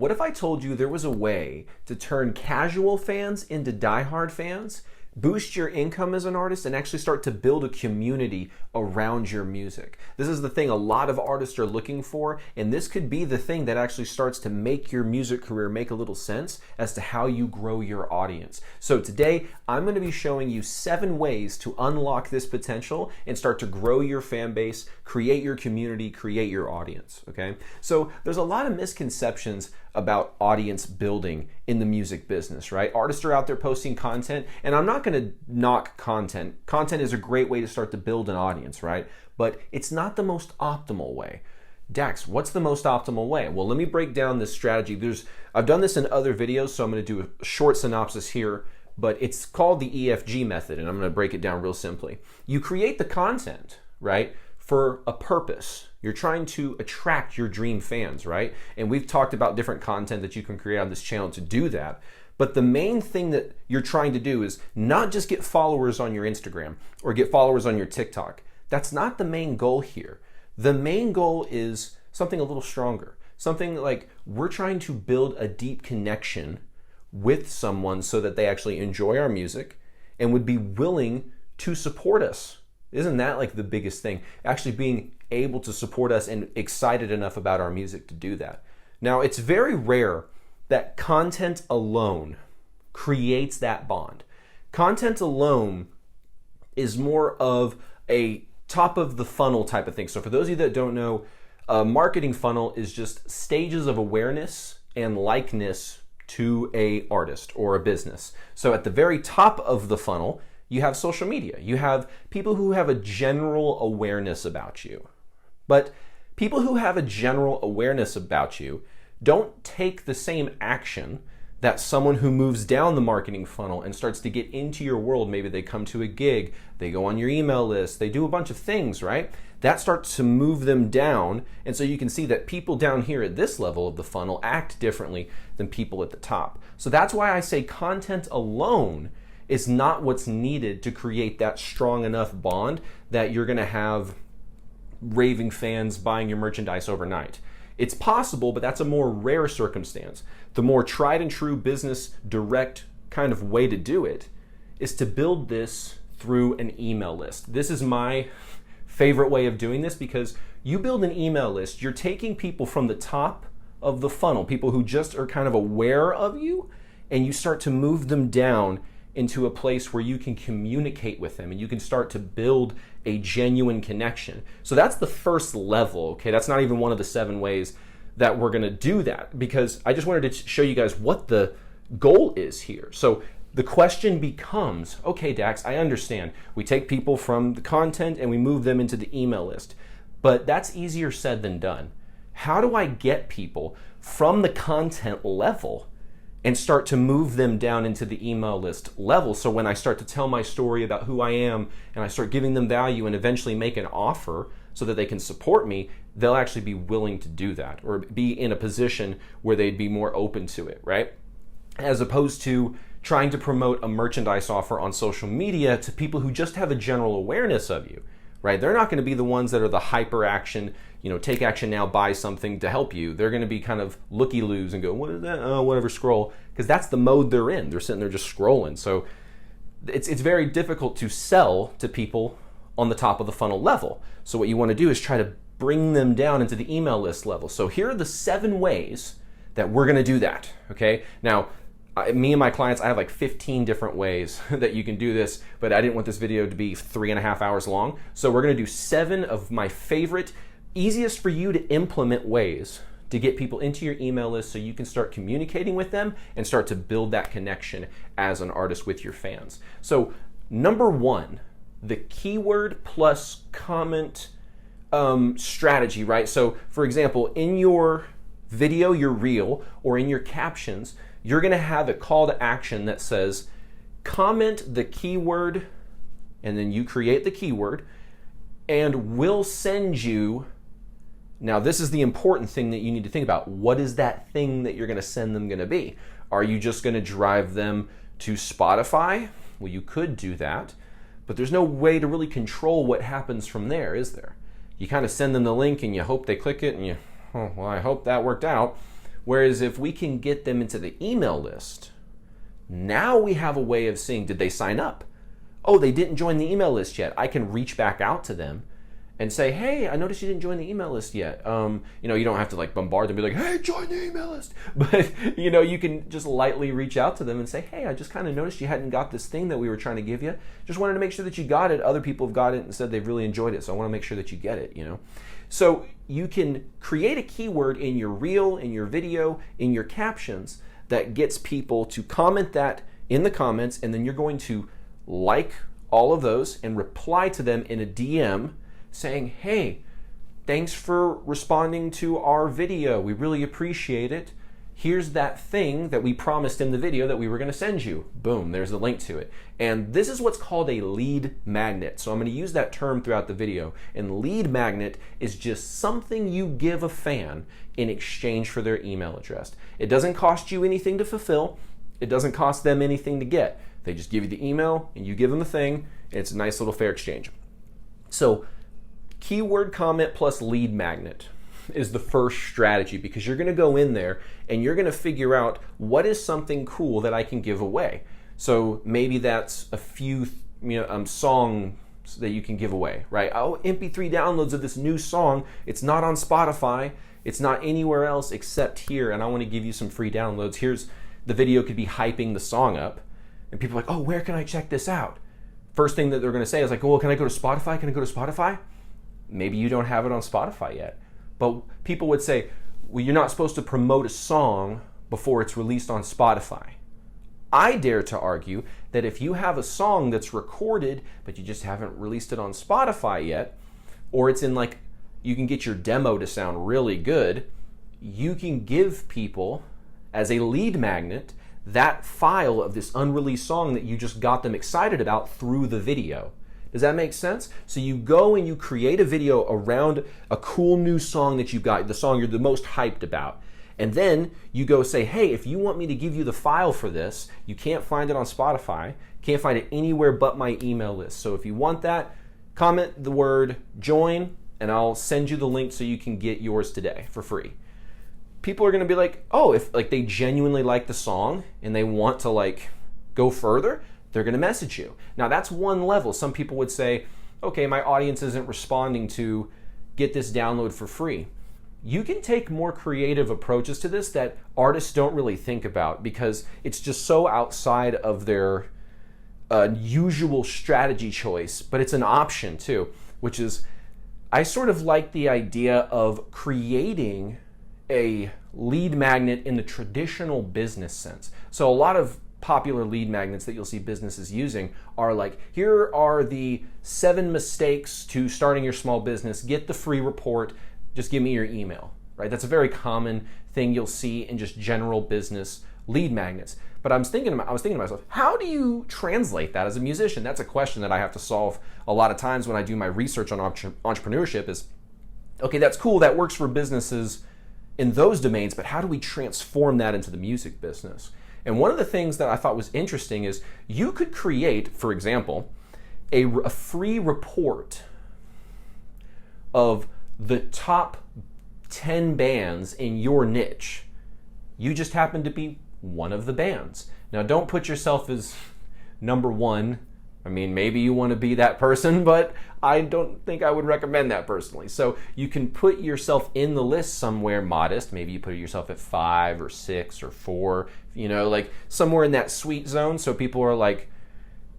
What if I told you there was a way to turn casual fans into diehard fans, boost your income as an artist, and actually start to build a community around your music? This is the thing a lot of artists are looking for, and this could be the thing that actually starts to make your music career make a little sense as to how you grow your audience. So today, I'm going to be showing you 7 ways to unlock this potential and start to grow your fan base, create your community, create your audience, okay? So there's a lot of misconceptions about audience building in the music business, right? Artists are out there posting content, and I'm not going to knock content. Content is a great way to start to build an audience, right? But it's not the most optimal way. Dax, what's the most optimal way? Well, let me break down this strategy. I've done this in other videos, so I'm going to do a short synopsis here, but it's called the EFG method, and I'm going to break it down real simply. You create the content, right, for a purpose. You're trying to attract your dream fans, right? And we've talked about different content that you can create on this channel to do that. But the main thing that you're trying to do is not just get followers on your Instagram or get followers on your TikTok. That's not the main goal here. The main goal is something a little stronger. Something like we're trying to build a deep connection with someone so that they actually enjoy our music and would be willing to support us. Isn't that like the biggest thing? Actually being able to support us and excited enough about our music to do that. Now, it's very rare that content alone creates that bond. Content alone is more of a top of the funnel type of thing. So for those of you that don't know, a marketing funnel is just stages of awareness and likeness to a artist or a business. So at the very top of the funnel, you have social media. You have people who have a general awareness about you. But people who have a general awareness about you don't take the same action that someone who moves down the marketing funnel and starts to get into your world. Maybe they come to a gig, they go on your email list, they do a bunch of things, right? That starts to move them down. And so you can see that people down here at this level of the funnel act differently than people at the top. So that's why I say content alone is not what's needed to create that strong enough bond that you're going to have raving fans buying your merchandise overnight. It's possible, but that's a more rare circumstance. The more tried and true business direct kind of way to do it is to build this through an email list. This is my favorite way of doing this because you build an email list, you're taking people from the top of the funnel, people who just are kind of aware of you, and you start to move them down into a place where you can communicate with them and you can start to build a genuine connection. So that's the first level, okay? That's not even one of the 7 ways that we're gonna do that, because I just wanted to show you guys what the goal is here. So the question becomes, okay, Dax, I understand. We take people from the content and we move them into the email list, but that's easier said than done. How do I get people from the content level and start to move them down into the email list level? So when I start to tell my story about who I am and I start giving them value and eventually make an offer so that they can support me, they'll actually be willing to do that or be in a position where they'd be more open to it, right? As opposed to trying to promote a merchandise offer on social media to people who just have a general awareness of you, right? They're not going to be the ones that are the hyper action, take action now, buy something to help you. They're going to be kind of looky-loos and go, what is that? Oh, whatever, scroll. Because that's the mode they're in. They're sitting there just scrolling. So it's very difficult to sell to people on the top of the funnel level. So what you want to do is try to bring them down into the email list level. So here are the 7 ways that we're going to do that, okay? Now, me and my clients, I have like 15 different ways that you can do this, but I didn't want this video to be 3.5 hours long. So we're going to do 7 of my favorite, easiest for you to implement ways to get people into your email list so you can start communicating with them and start to build that connection as an artist with your fans. So number 1, the keyword plus comment strategy, right? So for example, in your video, your reel, or in your captions, you're going to have a call to action that says, comment the keyword, and then you create the keyword, and we'll send you. Now, this is the important thing that you need to think about. What is that thing that you're going to send them going to be? Are you just going to drive them to Spotify? Well, you could do that, but there's no way to really control what happens from there, is there? You kind of send them the link and you hope they click it and you, oh, well, I hope that worked out. Whereas if we can get them into the email list, now we have a way of seeing, did they sign up? Oh, they didn't join the email list yet. I can reach back out to them and say, hey, I noticed you didn't join the email list yet. You don't have to like bombard them and be like, hey, join the email list. But, you can just lightly reach out to them and say, hey, I just kind of noticed you hadn't got this thing that we were trying to give you. Just wanted to make sure that you got it. Other people have got it and said they've really enjoyed it. So I want to make sure that you get it, So you can create a keyword in your reel, in your video, in your captions that gets people to comment that in the comments, and then you're going to like all of those and reply to them in a DM saying, hey, thanks for responding to our video. We really appreciate it. Here's that thing that we promised in the video that we were going to send you. Boom, there's the link to it. And this is what's called a lead magnet. So I'm going to use that term throughout the video. And lead magnet is just something you give a fan in exchange for their email address. It doesn't cost you anything to fulfill. It doesn't cost them anything to get. They just give you the email and you give them the thing. And it's a nice little fair exchange. So keyword comment plus lead magnet is the first strategy, because you're going to go in there and you're going to figure out what is something cool that I can give away. So maybe that's a few songs that you can give away, right? Oh, MP3 downloads of this new song. It's not on Spotify. It's not anywhere else except here, and I want to give you some free downloads. Here's the video could be hyping the song up, and people are like, oh, where can I check this out? First thing that they're going to say is like, oh, well, can I go to Spotify? Can I go to Spotify? Maybe you don't have it on Spotify yet. But people would say, well, you're not supposed to promote a song before it's released on Spotify. I dare to argue that if you have a song that's recorded, but you just haven't released it on Spotify yet, or it's in like, you can get your demo to sound really good, you can give people, as a lead magnet, that file of this unreleased song that you just got them excited about through the video. Does that make sense? So you go and you create a video around a cool new song that you've got, the song you're the most hyped about. And then you go say, hey, if you want me to give you the file for this, you can't find it on Spotify, can't find it anywhere but my email list. So if you want that, comment the word join and I'll send you the link so you can get yours today for free. People are going to be like, oh, if like they genuinely like the song and they want to like go further, they're going to message you. Now that's one level. Some people would say, okay, my audience isn't responding to get this download for free. You can take more creative approaches to this that artists don't really think about because it's just so outside of their usual strategy choice, but it's an option too, which is, I sort of like the idea of creating a lead magnet in the traditional business sense. So a lot of popular lead magnets that you'll see businesses using are like, here are the 7 mistakes to starting your small business. Get the free report. Just give me your email, right? That's a very common thing you'll see in just general business lead magnets. But I was thinking to myself, how do you translate that as a musician? That's a question that I have to solve a lot of times when I do my research on entrepreneurship is, okay, that's cool. That works for businesses in those domains, but how do we transform that into the music business? And one of the things that I thought was interesting is you could create, for example, a free report of the top 10 bands in your niche. You just happen to be one of the bands. Now, don't put yourself as number one. I mean, maybe you want to be that person, but I don't think I would recommend that personally. So you can put yourself in the list somewhere modest. Maybe you put yourself at 5 or 6 or 4, like somewhere in that sweet zone. So people are like,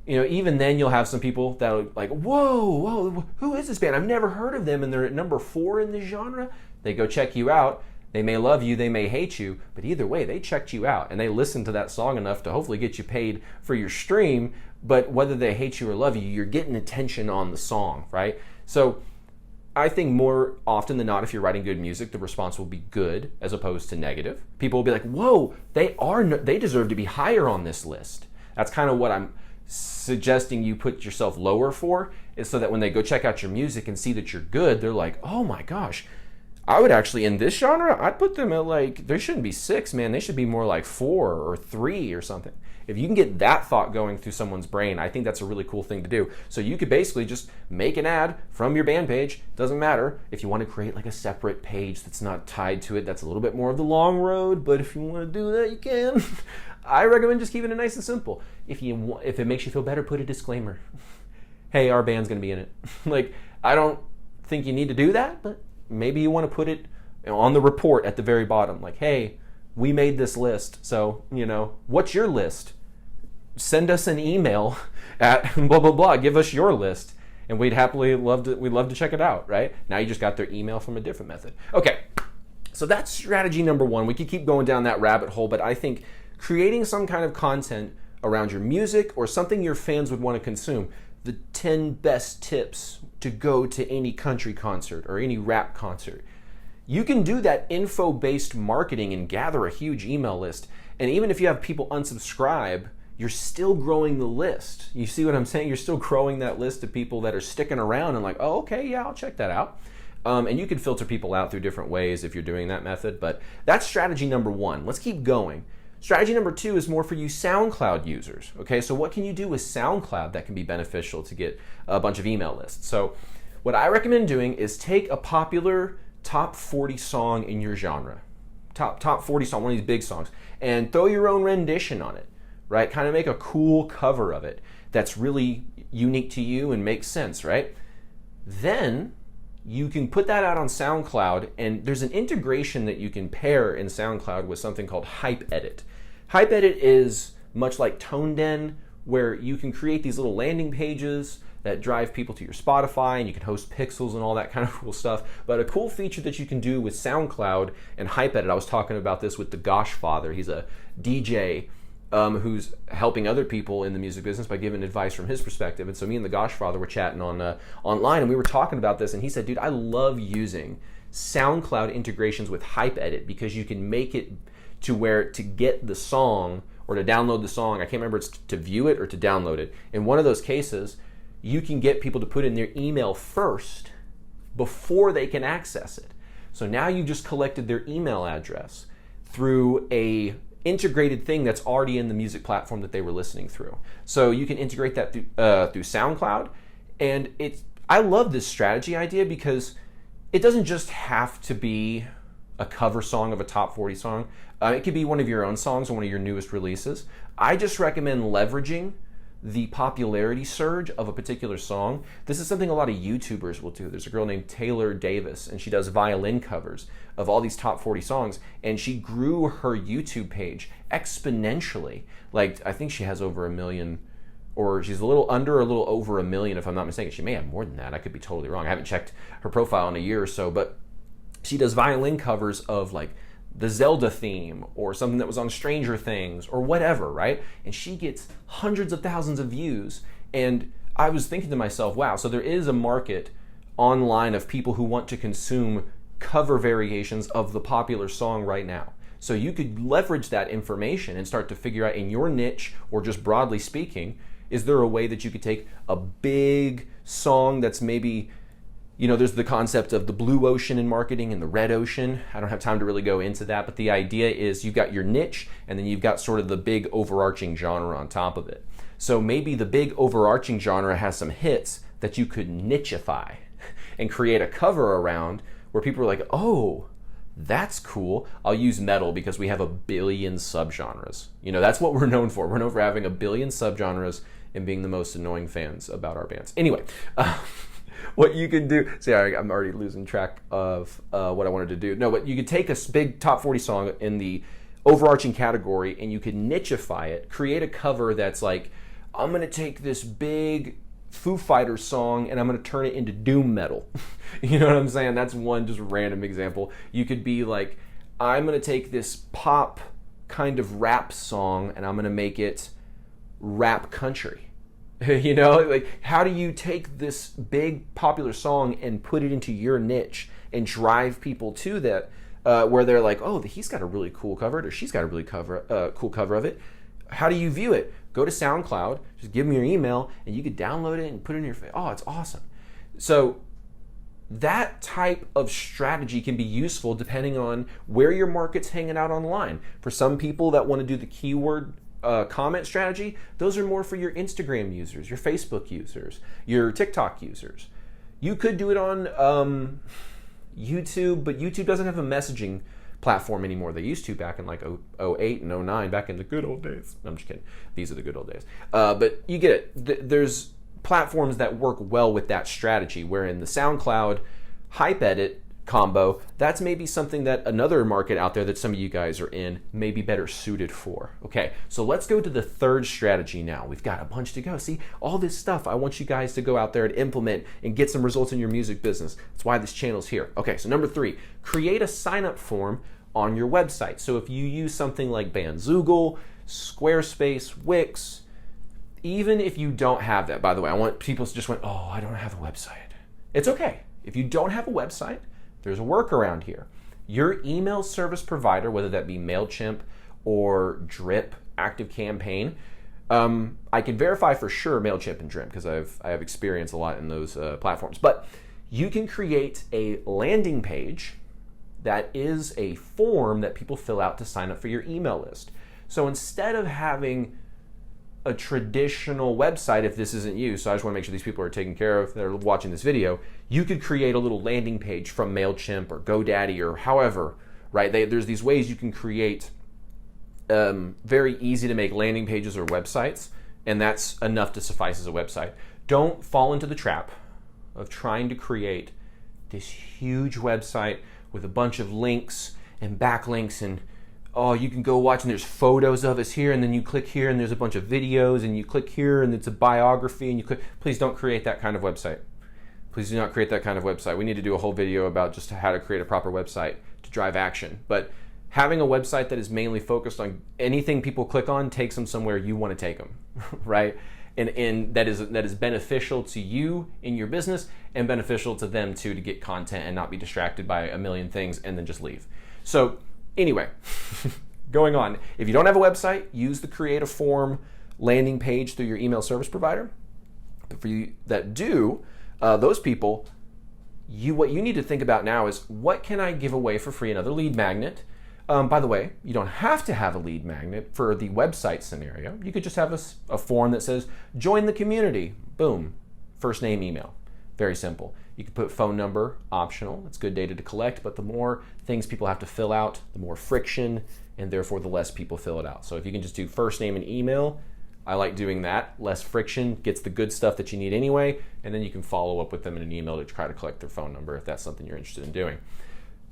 even then you'll have some people that are like, whoa, who is this band? I've never heard of them, and they're at number 4 in the genre. They go check you out. They may love you, they may hate you, but either way, they checked you out and they listened to that song enough to hopefully get you paid for your stream. But whether they hate you or love you, you're getting attention on the song, right? So I think more often than not, if you're writing good music, the response will be good as opposed to negative. People will be like, whoa, they deserve to be higher on this list. That's kind of what I'm suggesting you put yourself lower for, is so that when they go check out your music and see that you're good, they're like, oh my gosh, I would actually, in this genre, I'd put them at like, there shouldn't be 6, man. They should be more like 4 or 3 or something. If you can get that thought going through someone's brain, I think that's a really cool thing to do. So you could basically just make an ad from your band page. Doesn't matter if you want to create like a separate page that's not tied to it. That's a little bit more of the long road, but if you want to do that, you can. I recommend just keeping it nice and simple. If it makes you feel better, put a disclaimer. Hey, our band's going to be in it. Like, I don't think you need to do that, but maybe you want to put it on the report at the very bottom. Like, hey, we made this list, so, what's your list? Send us an email at blah, blah, blah. Give us your list, and we'd love to check it out, right? Now you just got their email from a different method. Okay, so that's strategy number 1. We could keep going down that rabbit hole, but I think creating some kind of content around your music or something your fans would want to consume, the 10 best tips to go to any country concert or any rap concert. You can do that info-based marketing and gather a huge email list. And even if you have people unsubscribe, you're still growing the list. You see what I'm saying? You're still growing that list of people that are sticking around and like, oh, okay, yeah, I'll check that out. And you can filter people out through different ways if you're doing that method. But that's strategy number 1. Let's keep going. Strategy number 2 is more for you SoundCloud users. Okay, so what can you do with SoundCloud that can be beneficial to get a bunch of email lists? So what I recommend doing is take a popular top 40 song in your genre, top 40 song, one of these big songs, and throw your own rendition on it, right? Kind of make a cool cover of it that's really unique to you and makes sense, right? Then you can put that out on SoundCloud, and there's an integration that you can pair in SoundCloud with something called hypeedit. Hypeedit is much like ToneDen, where you can create these little landing pages that drive people to your Spotify, and you can host pixels and all that kind of cool stuff. But a cool feature that you can do with SoundCloud and hypeedit, I was talking about this with the Gosh Father. He's a DJ who's helping other people in the music business by giving advice from his perspective. And so me and the Gosh Father were chatting online, and we were talking about this, and he said, dude, I love using SoundCloud integrations with hypeedit because you can make it to where to get the song or to download the song, I can't remember it's to view it or to download it. In one of those cases, you can get people to put in their email first before they can access it. So now you've just collected their email address through a integrated thing that's already in the music platform that they were listening through. So you can integrate that through SoundCloud. And I love this strategy idea because it doesn't just have to be a cover song of a top 40 song. It could be one of your own songs or one of your newest releases. I just recommend leveraging the popularity surge of a particular song. This is something a lot of YouTubers will do. There's a girl named Taylor Davis, and she does violin covers of all these top 40 songs, and she grew her YouTube page exponentially. Like, I think she has over 1 million, or she's a little under or a little over 1 million, if I'm not mistaken. She may have more than that. I could be totally wrong. I haven't checked her profile in a year or so, but she does violin covers of like the Zelda theme or something that was on Stranger Things or whatever, right? And she gets hundreds of thousands of views. And I was thinking to myself, wow, so there is a market online of people who want to consume cover variations of the popular song right now. So you could leverage that information and start to figure out in your niche, or just broadly speaking, is there a way that you could take a big song that's maybe, there's the concept of the blue ocean in marketing and the red ocean. I don't have time to really go into that, but the idea is you've got your niche and then you've got sort of the big overarching genre on top of it. So maybe the big overarching genre has some hits that you could nicheify and create a cover around where people are like, oh, that's cool. I'll use metal because we have 1 billion subgenres. That's what we're known for. We're known for having 1 billion subgenres and being the most annoying fans about our bands. Anyway, what you can do, I'm already losing track of what I wanted to do. No, but you could take a big top 40 song in the overarching category and you could nicheify it, create a cover that's like, I'm going to take this big Foo Fighters song and I'm going to turn it into doom metal. You know what I'm saying? That's one just random example. You could be like, I'm going to take this pop kind of rap song and I'm going to make it rap country. Like, how do you take this big popular song and put it into your niche and drive people to that where they're like, oh, he's got a really cool cover, or she's got a really cool cover of it. How do you view it? Go to SoundCloud, just give them your email, and you could download it and put it in your face. Oh, it's awesome. So that type of strategy can be useful depending on where your market's hanging out online. For some people that want to do the keyword comment strategy, those are more for your Instagram users, your Facebook users, your TikTok users. You could do it on YouTube, but YouTube doesn't have a messaging platform anymore. They used to back in like 08 and 09, back in the good old days. No, I'm just kidding. These are the good old days. But you get it. There's platforms that work well with that strategy, where in the Soundcloud hypeedit combo, that's maybe something that another market out there that some of you guys are in may be better suited for. Okay, so let's go to the third strategy now. We've got a bunch to go. See, all this stuff I want you guys to go out there and implement and get some results in your music business. That's why this channel's here. Okay, so number 3, create a sign-up form on your website. So if you use something like Bandzoogle, Squarespace, Wix, even if you don't have that, by the way, I want people to just went, oh, I don't have a website. It's okay. If you don't have a website, there's a workaround here. Your email service provider, whether that be MailChimp or Drip, ActiveCampaign, I can verify for sure MailChimp and Drip because I have experience a lot in those platforms. But you can create a landing page that is a form that people fill out to sign up for your email list. So instead of having a traditional website, if this isn't you, so I just want to make sure these people are taken care of that are watching this video, you could create a little landing page from MailChimp or GoDaddy or however, right? There's these ways you can create very easy to make landing pages or websites, and that's enough to suffice as a website. Don't fall into the trap of trying to create this huge website with a bunch of links and backlinks and oh, you can go watch and there's photos of us here, and then you click here and there's a bunch of videos, and you click here and it's a biography, and you click. Please don't create that kind of website. Please do not create that kind of website. We need to do a whole video about just how to create a proper website to drive action. But having a website that is mainly focused on anything people click on takes them somewhere you want to take them, right? And that is beneficial to you in your business and beneficial to them too, to get content and not be distracted by a million things and then just leave. So anyway, going on. If you don't have a website, use the create a form landing page through your email service provider. But for you that do, those people, what you need to think about now is, what can I give away for free? Another lead magnet. By the way, you don't have to have a lead magnet for the website scenario. You could just have a form that says, join the community. Boom. First name, email. Very simple. You can put phone number, optional. It's good data to collect, but the more things people have to fill out, the more friction, and therefore the less people fill it out. So if you can just do first name and email, I like doing that. Less friction, gets the good stuff that you need anyway, and then you can follow up with them in an email to try to collect their phone number if that's something you're interested in doing.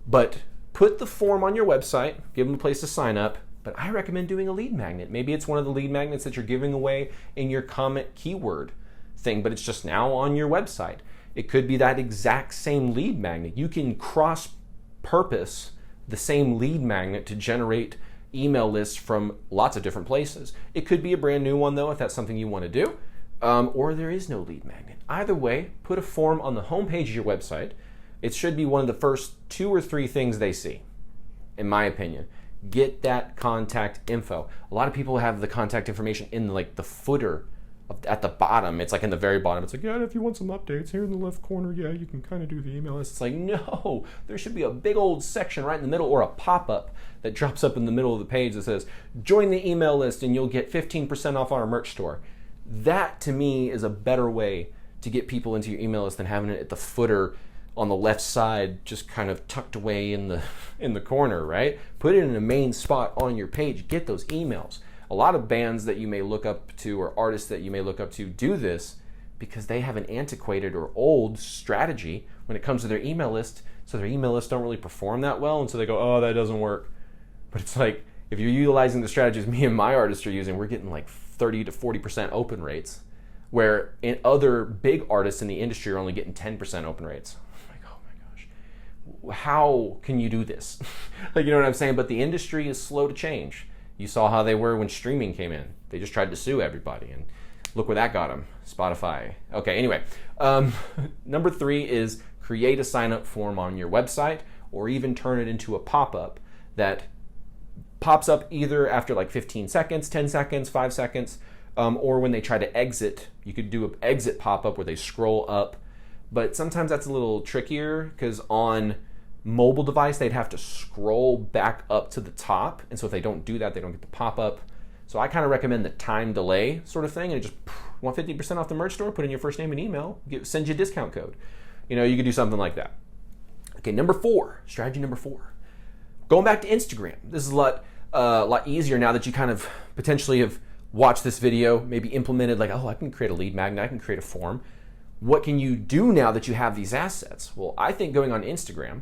But put the form on your website, give them a place to sign up, but I recommend doing a lead magnet. Maybe it's one of the lead magnets that you're giving away in your comment keyword thing, but it's just now on your website. It could be that exact same lead magnet. You can cross-purpose the same lead magnet to generate email lists from lots of different places. It could be a brand new one though, if that's something you want to do, or there is no lead magnet. Either way, put a form on the homepage of your website. It should be one of the first 2 or 3 things they see, in my opinion. Get that contact info. A lot of people have the contact information in like the footer at the bottom. It's like in the very bottom. It's like, yeah, if you want some updates here in the left corner, yeah, you can kind of do the email list. It's like, no, there should be a big old section right in the middle, or a pop-up that drops up in the middle of the page that says, join the email list and you'll get 15% off our merch store. That to me is a better way to get people into your email list than having it at the footer on the left side, just kind of tucked away in the corner, right? Put it in a main spot on your page. Get those emails. A lot of bands that you may look up to, or artists that you may look up to, do this because they have an antiquated or old strategy when it comes to their email list. So their email lists don't really perform that well, and so they go, oh, that doesn't work. But it's like, if you're utilizing the strategies me and my artists are using, we're getting like 30 to 40% open rates, where in other big artists in the industry are only getting 10% open rates. I'm like, oh my gosh, how can you do this? Like, you know what I'm saying? But the industry is slow to change. You saw how they were when streaming came in. They just tried to sue everybody, and look where that got them. Spotify. Okay, anyway. Number 3 is create a sign-up form on your website, or even turn it into a pop-up that pops up either after like 15 seconds, 10 seconds, 5 seconds, or when they try to exit. You could do an exit pop-up where they scroll up but sometimes that's a little trickier because on mobile device, they'd have to scroll back up to the top. And so if they don't do that, they don't get the pop-up. So I kind of recommend the time delay sort of thing, and just want 50% off the merch store, put in your first name and email, send you a discount code. You know, you could do something like that. Okay, strategy number 4. Going back to Instagram. This is a lot easier now that you kind of potentially have watched this video, maybe implemented like, oh, I can create a lead magnet, I can create a form. What can you do now that you have these assets? Well, I think going on Instagram,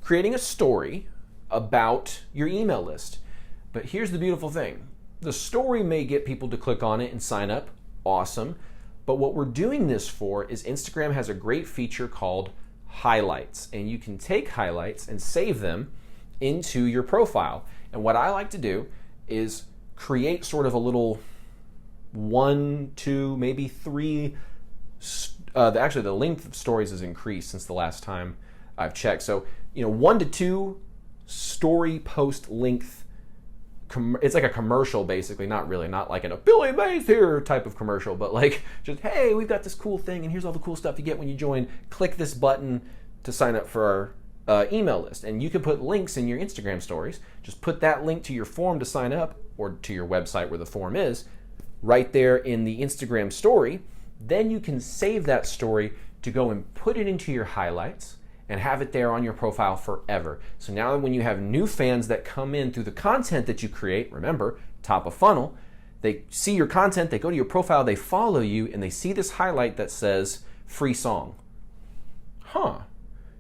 creating a story about your email list. But here's the beautiful thing. The story may get people to click on it and sign up. Awesome. But what we're doing this for is Instagram has a great feature called highlights. And you can take highlights and save them into your profile. And what I like to do is create sort of a little 1, 2, maybe 3. Actually, the length of stories has increased since the last time I've checked. So, 1 to 2 story post length. It's like a commercial, basically. Not really, not like an Billy Mays here type of commercial, but like just, hey, we've got this cool thing, and here's all the cool stuff you get when you join. Click this button to sign up for our email list. And you can put links in your Instagram stories. Just put that link to your form to sign up, or to your website where the form is, right there in the Instagram story. Then you can save that story to go and put it into your highlights and have it there on your profile forever. So now when you have new fans that come in through the content that you create, remember, top of funnel, they see your content, they go to your profile, they follow you, and they see this highlight that says free song.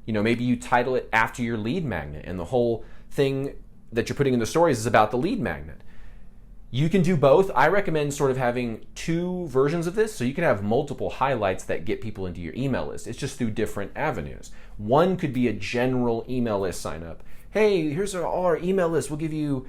Maybe you title it after your lead magnet, and the whole thing that you're putting in the stories is about the lead magnet. You can do both. I recommend sort of having 2 versions of this, so you can have multiple highlights that get people into your email list. It's just through different avenues. One could be a general email list sign up. Hey, here's all our email list. We'll give you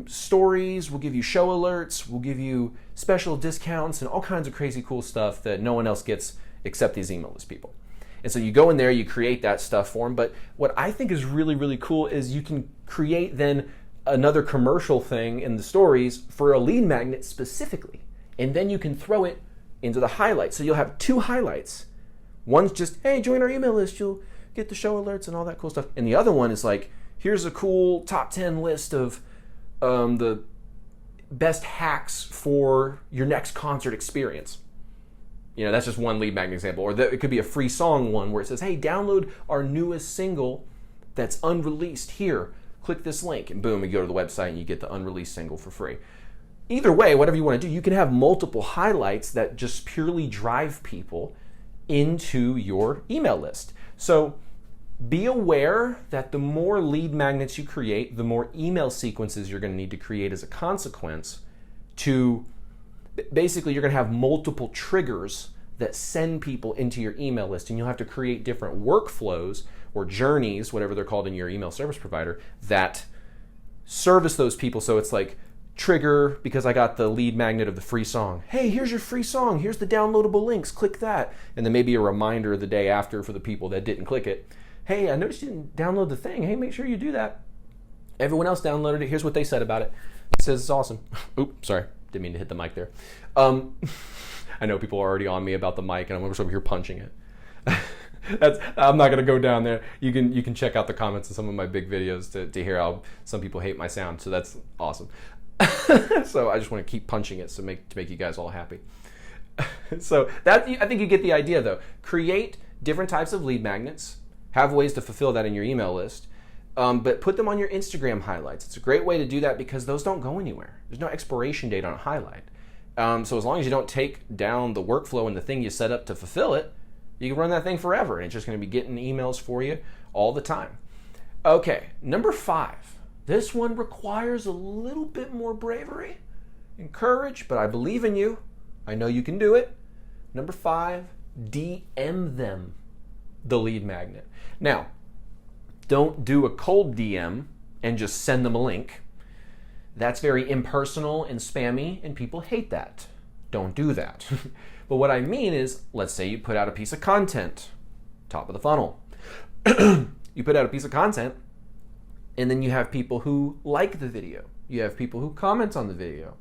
stories, we'll give you show alerts, we'll give you special discounts and all kinds of crazy cool stuff that no one else gets except these email list people. And so you go in there, you create that stuff for them. But what I think is really, really cool is you can create then another commercial thing in the stories for a lead magnet specifically. And then you can throw it into the highlights. So you'll have 2 highlights. One's just, hey, join our email list. You'll get the show alerts and all that cool stuff. And the other one is like, here's a cool top 10 list of the best hacks for your next concert experience. That's just one lead magnet example. Or it could be a free song one where it says, hey, download our newest single that's unreleased here. Click this link, and boom, you go to the website and you get the unreleased single for free. Either way, whatever you want to do, you can have multiple highlights that just purely drive people into your email list. So be aware that the more lead magnets you create, the more email sequences you're going to need to create as a consequence. To basically, you're going to have multiple triggers that send people into your email list, and you'll have to create different workflows or journeys, whatever they're called in your email service provider, that service those people. So it's like, trigger, because I got the lead magnet of the free song. Hey, here's your free song. Here's the downloadable links. Click that. And then maybe a reminder the day after for the people that didn't click it. Hey, I noticed you didn't download the thing. Hey, make sure you do that. Everyone else downloaded it. Here's what they said about it. It says it's awesome. Oops, sorry. Didn't mean to hit the mic there. I know people are already on me about the mic, and I'm just over here punching it. I'm not going to go down there. You can check out the comments of some of my big videos to hear how some people hate my sound. So that's awesome. So I just want to keep punching it to make you guys all happy. So that, I think you get the idea though. Create different types of lead magnets. Have ways to fulfill that in your email list. But put them on your Instagram highlights. It's a great way to do that because those don't go anywhere. There's no expiration date on a highlight. So as long as you don't take down the workflow and the thing you set up to fulfill it, you can run that thing forever, and it's just going to be getting emails for you all the time. Okay, number 5. This one requires a little bit more bravery and courage, but I believe in you. I know you can do it. Number 5, DM them the lead magnet. Now, don't do a cold DM and just send them a link. That's very impersonal and spammy, and people hate that. Don't do that. But what I mean is, let's say you put out a piece of content, top of the funnel. You put out a piece of content, and then you have people who like the video. You have people who comment on the video.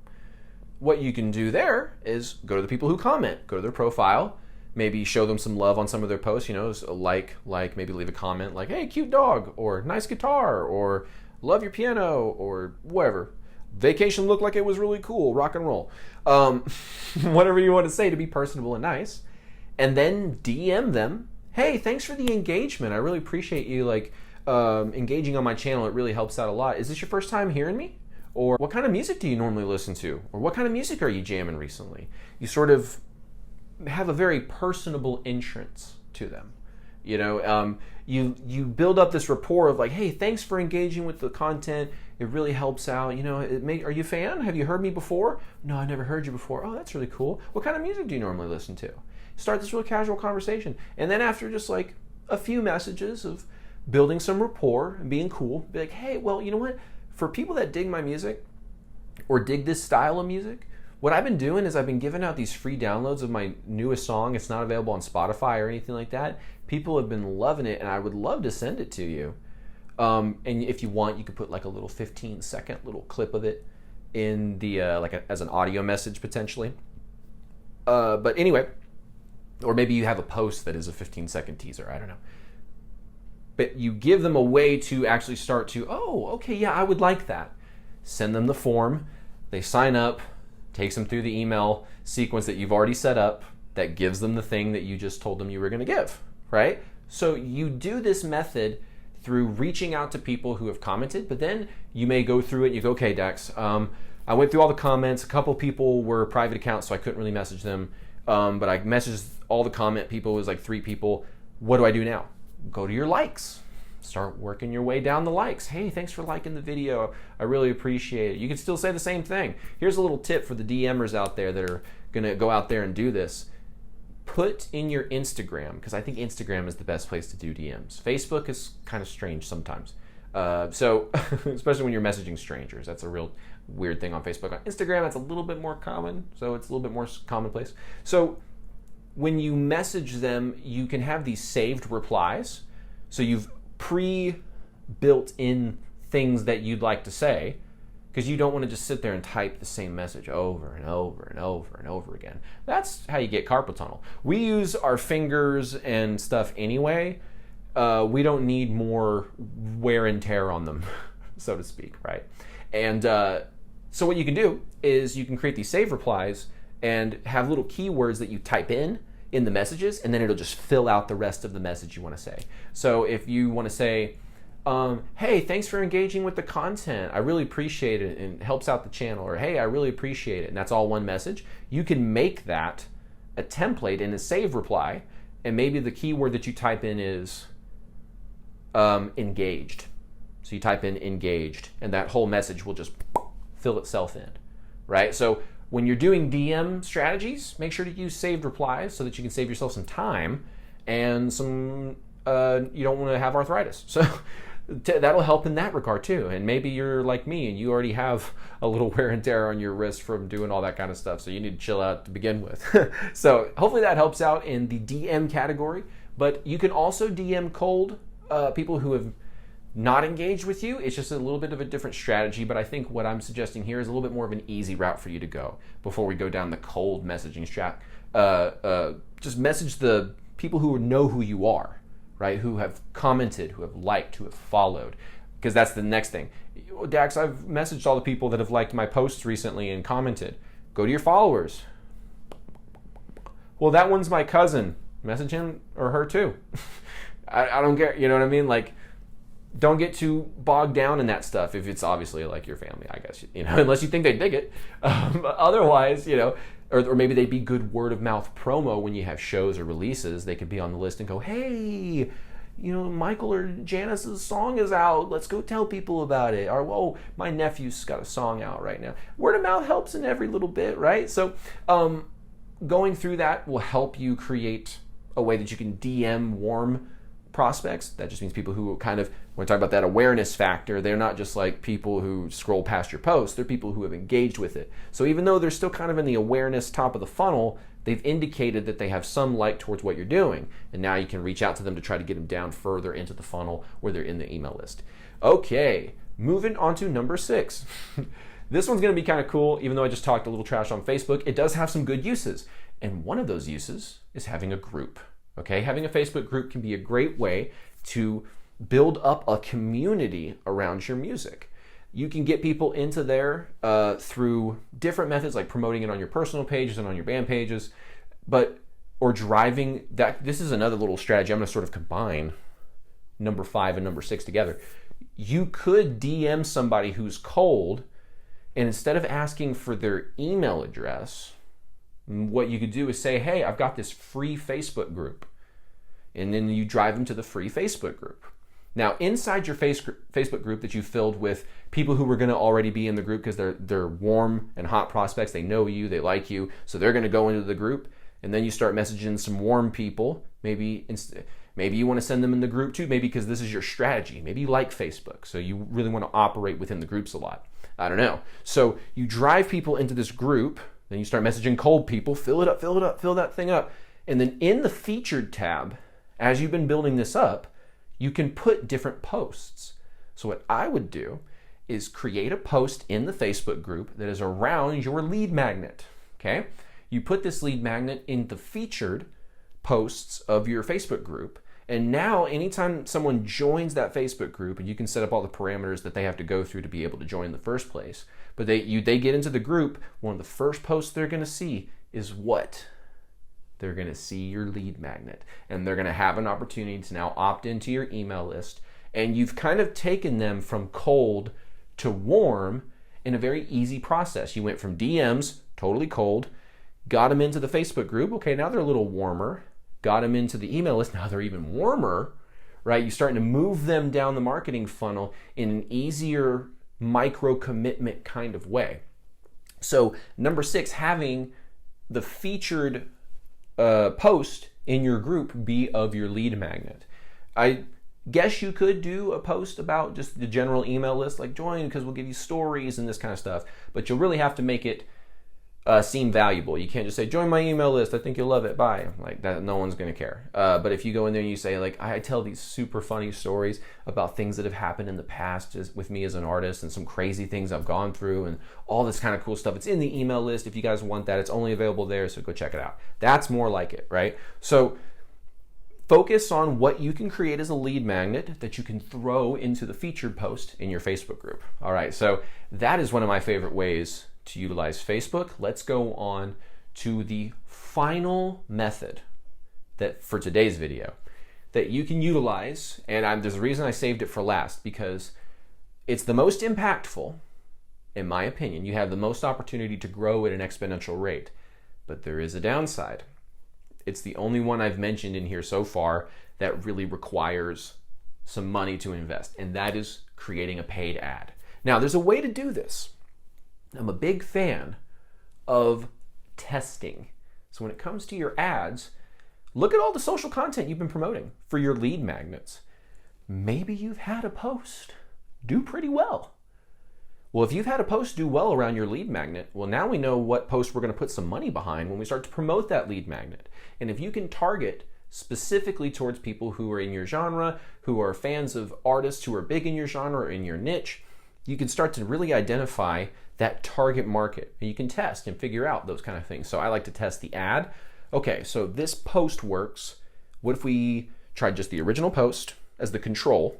What you can do there is go to the people who comment, go to their profile, maybe show them some love on some of their posts, like, maybe leave a comment like, hey, cute dog, or nice guitar, or love your piano, or whatever. Vacation looked like it was really cool, rock and roll. Whatever you want to say to be personable and nice. And then DM them, hey, thanks for the engagement. I really appreciate you engaging on my channel. It really helps out a lot. Is this your first time hearing me? Or what kind of music do you normally listen to? Or what kind of music are you jamming recently? You sort of have a very personable entrance to them. You build up this rapport of like, hey, thanks for engaging with the content. It really helps out. Are you a fan? Have you heard me before? No, I never heard you before. Oh, that's really cool. What kind of music do you normally listen to? Start this real casual conversation. And then after just like a few messages of building some rapport and being cool, be like, hey, well, you know what? For people that dig my music or dig this style of music, what I've been doing is I've been giving out these free downloads of my newest song. It's not available on Spotify or anything like that. People have been loving it, and I would love to send it to you. And if you want, you could put like a little 15-second little clip of it in the as an audio message potentially. But anyway, or maybe you have a post that is a 15-second teaser. I don't know. But you give them a way to actually start to, oh, okay, yeah, I would like that. Send them the form. They sign up. Takes them through the email sequence that you've already set up that gives them the thing that you just told them you were going to give, right? So you do this method through reaching out to people who have commented, but then you may go through it and you go, okay, Dex, I went through all the comments. A couple people were private accounts, so I couldn't really message them. But I messaged all the comment people. It was like 3 people. What do I do now? Go to your likes. Start working your way down the likes. Hey, thanks for liking the video. I really appreciate it. You can still say the same thing. Here's a little tip for the DMers out there that are going to go out there and do this. Put in your Instagram, because I think Instagram is the best place to do DMs. Facebook is kind of strange sometimes. So, especially when you're messaging strangers. That's a real weird thing on Facebook. On Instagram, that's a little bit more common, so it's a little bit more commonplace. So, when you message them, you can have these saved replies. So you've pre-built in things that you'd like to say, because you don't want to just sit there and type the same message over and over and over and over again. That's how you get carpal tunnel. We use our fingers and stuff anyway. We don't need more wear and tear on them, so to speak, right? And so what you can do is you can create these save replies and have little keywords that you type in the messages, and then it'll just fill out the rest of the message you want to say. So if you want to say, hey, thanks for engaging with the content. I really appreciate it, and it helps out the channel. Or, hey, I really appreciate it. And that's all one message. You can make that a template in a save reply, and maybe the keyword that you type in is engaged. So you type in engaged, and that whole message will just fill itself in, right? So when you're doing DM strategies, make sure to use saved replies so that you can save yourself some time and some, you don't want to have arthritis. So that'll help in that regard too. And maybe you're like me and you already have a little wear and tear on your wrist from doing all that kind of stuff. So you need to chill out to begin with. So hopefully that helps out in the DM category. But you can also DM cold people who have not engaged with you. It's just a little bit of a different strategy, but I think what I'm suggesting here is a little bit more of an easy route for you to go before we go down the cold messaging strat. Just message the people who know who you are, right? Who have commented, who have liked, who have followed, because that's the next thing. Dax, I've messaged all the people that have liked my posts recently and commented. Go to your followers. Well, that one's my cousin. Message him or her too. I don't care, you know what I mean? Like, don't get too bogged down in that stuff if it's obviously like your family, I guess, unless you think they dig it. Otherwise, or maybe they'd be good word of mouth promo when you have shows or releases. They could be on the list and go, hey, Michael or Janice's song is out. Let's go tell people about it. Or, whoa, my nephew's got a song out right now. Word of mouth helps in every little bit, right? So going through that will help you create a way that you can DM warm prospects. That just means people who kind of, when we talk about that awareness factor, they're not just like people who scroll past your post, they're people who have engaged with it. So even though they're still kind of in the awareness top of the funnel, they've indicated that they have some like towards what you're doing. And now you can reach out to them to try to get them down further into the funnel where they're in the email list. Okay, moving on to number 6. This one's going to be kind of cool, even though I just talked a little trash on Facebook. It does have some good uses. And one of those uses is having a group. Okay, having a Facebook group can be a great way to build up a community around your music. You can get people into there through different methods, like promoting it on your personal pages and on your band pages, or driving that. This is another little strategy. I'm going to sort of combine number 5 and number 6 together. You could DM somebody who's cold, and instead of asking for their email address, what you could do is say, hey, I've got this free Facebook group. And then you drive them to the free Facebook group. Now, inside your Facebook group that you filled with people who were going to already be in the group because they're warm and hot prospects, they know you, they like you, so they're going to go into the group, and then you start messaging some warm people. Maybe you want to send them in the group too, maybe because this is your strategy. Maybe you like Facebook, so you really want to operate within the groups a lot. I don't know. So you drive people into this group, then you start messaging cold people, fill it up, fill that thing up. And then in the featured tab, as you've been building this up, you can put different posts. So what I would do is create a post in the Facebook group that is around your lead magnet, okay? You put this lead magnet in the featured posts of your Facebook group, and now anytime someone joins that Facebook group, and you can set up all the parameters that they have to go through to be able to join in the first place, but they get into the group, one of the first posts they're going to see is what? They're going to see your lead magnet, and they're going to have an opportunity to now opt into your email list, and you've kind of taken them from cold to warm in a very easy process. You went from DMs, totally cold, got them into the Facebook group. Okay, now they're a little warmer. Got them into the email list. Now they're even warmer, right? You're starting to move them down the marketing funnel in an easier micro commitment kind of way. So number 6, having the featured post in your group be of your lead magnet. I guess you could do a post about just the general email list, like join because we'll give you stories and this kind of stuff, but you'll really have to make it seem valuable. You can't just say, join my email list, I think you'll love it, bye. Like that, no one's gonna care. But if you go in there and you say, like, I tell these super funny stories about things that have happened in the past with me as an artist and some crazy things I've gone through and all this kind of cool stuff. It's in the email list. If you guys want that, it's only available there, so go check it out. That's more like it, right? So focus on what you can create as a lead magnet that you can throw into the featured post in your Facebook group. All right, so that is one of my favorite ways to utilize Facebook. Let's go on to the final method that for today's video that you can utilize, and there's a reason I saved it for last, because it's the most impactful, in my opinion. You have the most opportunity to grow at an exponential rate, but there is a downside. It's the only one I've mentioned in here so far that really requires some money to invest, and that is creating a paid ad. Now, there's a way to do this. I'm a big fan of testing. So when it comes to your ads, look at all the social content you've been promoting for your lead magnets. Maybe you've had a post do pretty well. Well, if you've had a post do well around your lead magnet, well, now we know what post we're going to put some money behind when we start to promote that lead magnet. And if you can target specifically towards people who are in your genre, who are fans of artists who are big in your genre or in your niche, you can start to really identify that target market, and you can test and figure out those kind of things. So I like to test the ad. Okay, so this post works. What if we tried just the original post as the control,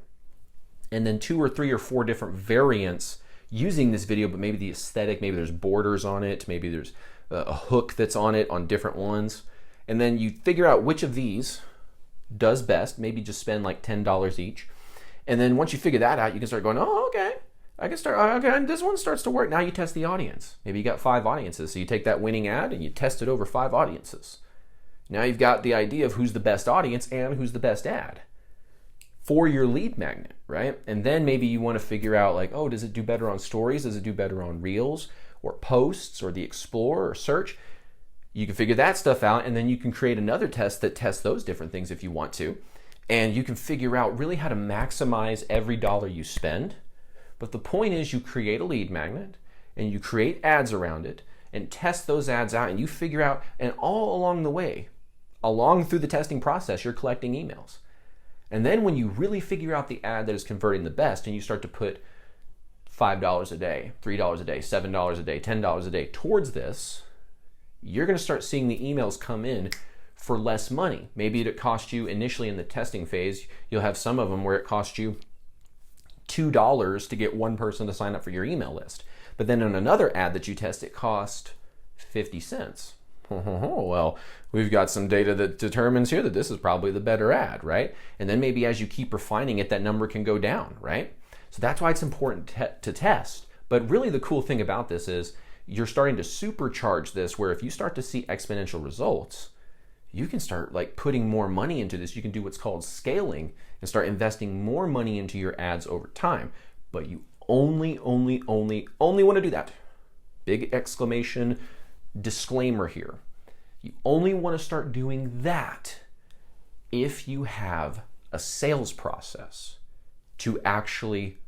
and then 2 or 3 or 4 different variants using this video, but maybe the aesthetic, maybe there's borders on it, maybe there's a hook that's on it on different ones, and then you figure out which of these does best. Maybe just spend like $10 each, and then once you figure that out, you can start going, oh, okay, I can start, okay, and this one starts to work. Now you test the audience. Maybe you got 5 audiences. So you take that winning ad and you test it over 5 audiences. Now you've got the idea of who's the best audience and who's the best ad for your lead magnet, right? And then maybe you want to figure out like, oh, does it do better on stories? Does it do better on reels or posts or the explore or search? You can figure that stuff out, and then you can create another test that tests those different things if you want to. And you can figure out really how to maximize every dollar you spend. But the point is, you create a lead magnet and you create ads around it and test those ads out, and you figure out, and all along the way, along through the testing process, you're collecting emails. And then when you really figure out the ad that is converting the best, and you start to put $5 a day, $3 a day, $7 a day, $10 a day towards this, you're going to start seeing the emails come in for less money. Maybe it cost you initially in the testing phase, you'll have some of them where it cost you $2 to get one person to sign up for your email list. But then in another ad that you test, it cost 50 cents. Well, we've got some data that determines here that this is probably the better ad, right? And then maybe as you keep refining it, that number can go down, right? So that's why it's important to test. But really the cool thing about this is you're starting to supercharge this, where if you start to see exponential results, you can start like putting more money into this. You can do what's called scaling and start investing more money into your ads over time. But you only want to do that. Big exclamation disclaimer here. You only want to start doing that if you have a sales process to actually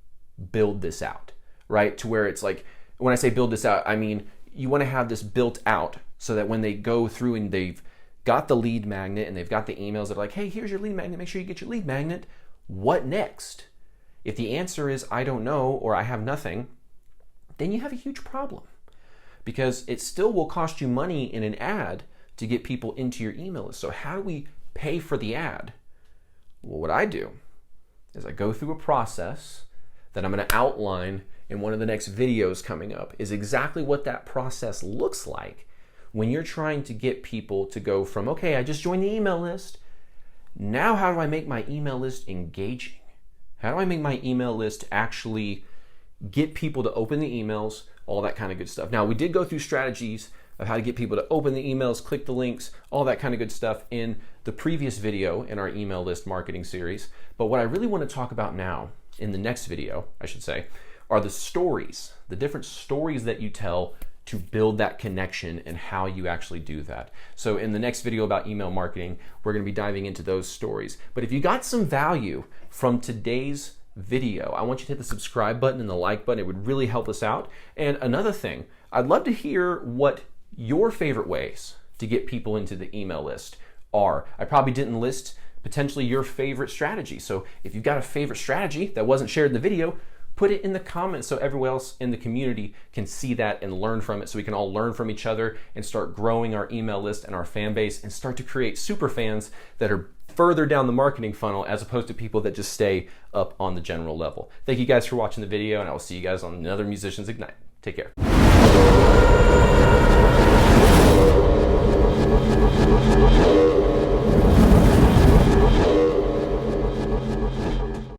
build this out, right? To where it's like, when I say build this out, I mean, you want to have this built out so that when they go through and they've got the lead magnet and they've got the emails that are like, hey, here's your lead magnet, make sure you get your lead magnet. What next? If the answer is, I don't know, or I have nothing, then you have a huge problem, because it still will cost you money in an ad to get people into your email list. So how do we pay for the ad? Well, what I do is I go through a process that I'm going to outline in one of the next videos coming up, is exactly what that process looks like when you're trying to get people to go from, okay, I just joined the email list. Now how do I make my email list engaging? How do I make my email list actually get people to open the emails, all that kind of good stuff. Now, we did go through strategies of how to get people to open the emails, click the links, all that kind of good stuff in the previous video in our email list marketing series. But what I really want to talk about now, in the next video, I should say, are the stories, the different stories that you tell to build that connection and how you actually do that. So in the next video about email marketing, we're going to be diving into those stories. But if you got some value from today's video, I want you to hit the subscribe button and the like button. It would really help us out. And another thing, I'd love to hear what your favorite ways to get people into the email list are. I probably didn't list potentially your favorite strategy. So if you've got a favorite strategy that wasn't shared in the video, put it in the comments so everyone else in the community can see that and learn from it, so we can all learn from each other and start growing our email list and our fan base and start to create super fans that are further down the marketing funnel, as opposed to people that just stay up on the general level. Thank you guys for watching the video, and I will see you guys on another Musicians Ignite. Take care.